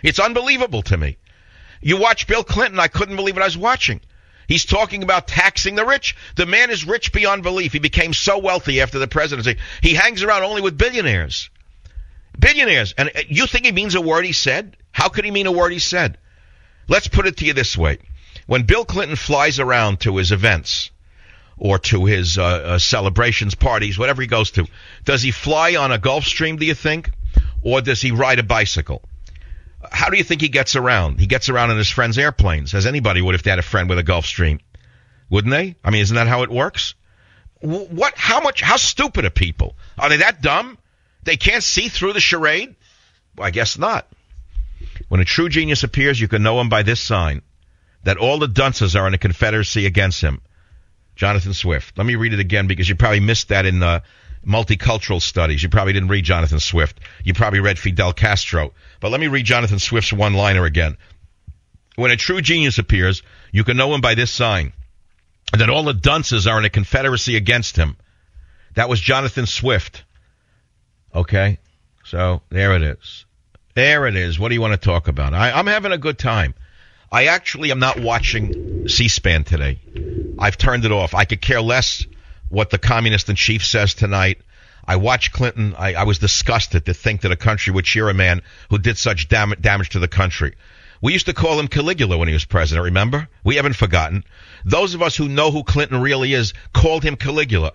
It's unbelievable to me. You watch Bill Clinton, I couldn't believe what I was watching. He's talking about taxing the rich. The man is rich beyond belief. He became so wealthy after the presidency. He hangs around only with billionaires. Billionaires. And you think he means a word he said? How could he mean a word he said? Let's put it to you this way. When Bill Clinton flies around to his events or to his celebrations, parties, whatever he goes to, does he fly on a Gulfstream, do you think? Or does he ride a bicycle? How do you think he gets around? He gets around in his friends' airplanes, as anybody would if they had a friend with a Gulfstream. Wouldn't they? I mean, isn't that how it works? How stupid are people? Are they that dumb? They can't see through the charade? Well, I guess not. When a true genius appears, you can know him by this sign, that all the dunces are in a confederacy against him. Jonathan Swift. Let me read it again because you probably missed that in multicultural studies. You probably didn't read Jonathan Swift. You probably read Fidel Castro. But let me read Jonathan Swift's one-liner again. When a true genius appears, you can know him by this sign, that all the dunces are in a confederacy against him. That was Jonathan Swift. Okay? So, there it is. There it is. What do you want to talk about? I'm having a good time. I actually am not watching C-SPAN today. I've turned it off. I could care less what the communist in chief says tonight. I watched Clinton. I was disgusted to think that a country would cheer a man who did such damage to the country. We used to call him Caligula when he was president, remember? We haven't forgotten. Those of us who know who Clinton really is called him Caligula.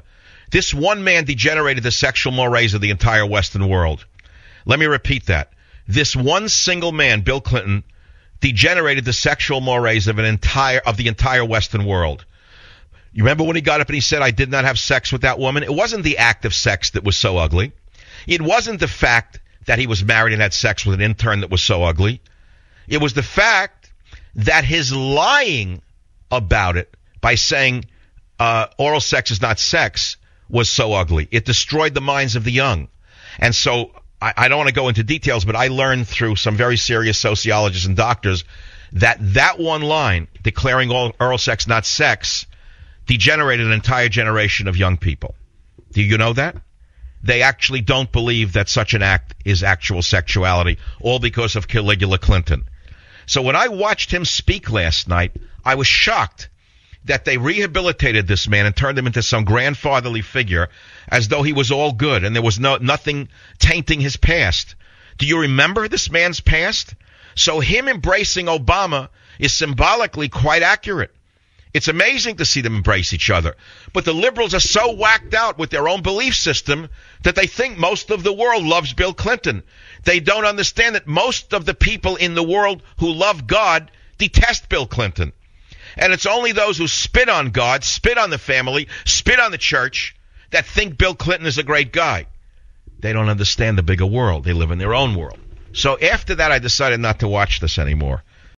This one man degenerated the sexual mores of the entire Western world. Let me repeat that. This one single man, Bill Clinton, degenerated the sexual mores of the entire Western world. You remember when he got up and he said, I did not have sex with that woman? It wasn't the act of sex that was so ugly. It wasn't the fact that he was married and had sex with an intern that was so ugly. It was the fact that his lying about it by saying oral sex is not sex was so ugly. It destroyed the minds of the young. And so I don't want to go into details, but I learned through some very serious sociologists and doctors that one line, declaring oral sex not sex, degenerated an entire generation of young people. Do you know that? They actually don't believe that such an act is actual sexuality, all because of Caligula Clinton. So when I watched him speak last night, I was shocked that they rehabilitated this man and turned him into some grandfatherly figure as though he was all good and there was nothing tainting his past. Do you remember this man's past? So him embracing Obama is symbolically quite accurate. It's amazing to see them embrace each other. But the liberals are so whacked out with their own belief system that they think most of the world loves Bill Clinton. They don't understand that most of the people in the world who love God detest Bill Clinton. And it's only those who spit on God, spit on the family, spit on the church, that think Bill Clinton is a great guy. They don't understand the bigger world. They live in their own world. So after that, I decided not to watch this anymore.